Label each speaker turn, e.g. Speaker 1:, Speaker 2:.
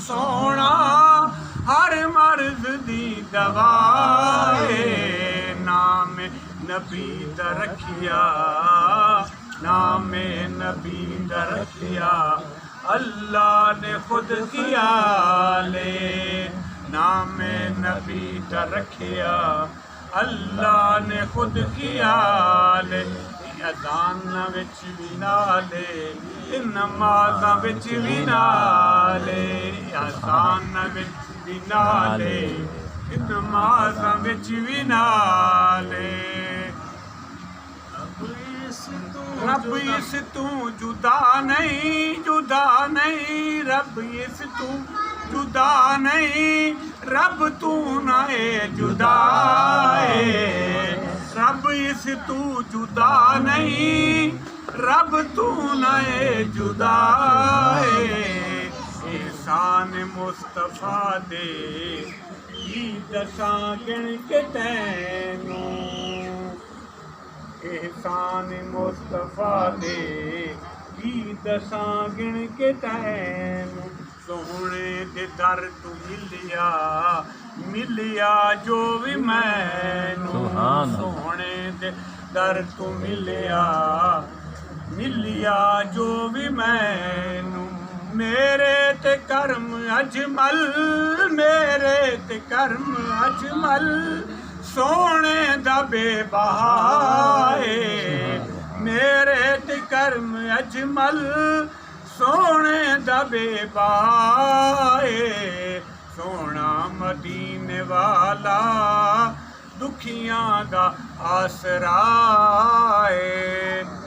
Speaker 1: सोना हर मर्ज दी दवाए नाम नबी दा रखिया नाम नबी दा रखिया अल्लाह ने खुद किया ले नाम नबी दा रखिया अल्लाह ने खुद किया ले अज़ान विच भी नाले नमाज़ां विच भी नाले अज़ान विच भी नाले नमाज़ां विच भी नाले रब इस तू जुदा नहीं रब इस तू जुदा नहीं रब तू ना जुदा रब इस तू जुदा नहीं रब तू ना जुदा एहसान मुस्तफा दे की दसां गिण के तैनू एहसान मुस्तफा दे की दसां गिण के तैनू सोहणे दे दर तू मिलिया जो भी मैनू सोहणे दे दर तू मिलिया जो भी मैनू मेरे ते कर्म अजमल मेरे ते कर्म अजमल सोने दा बेबहाए मेरे ते कर्म अजमल सोने दा बेबहाए सोना मदीने वाला दुखियां दा आसरा है।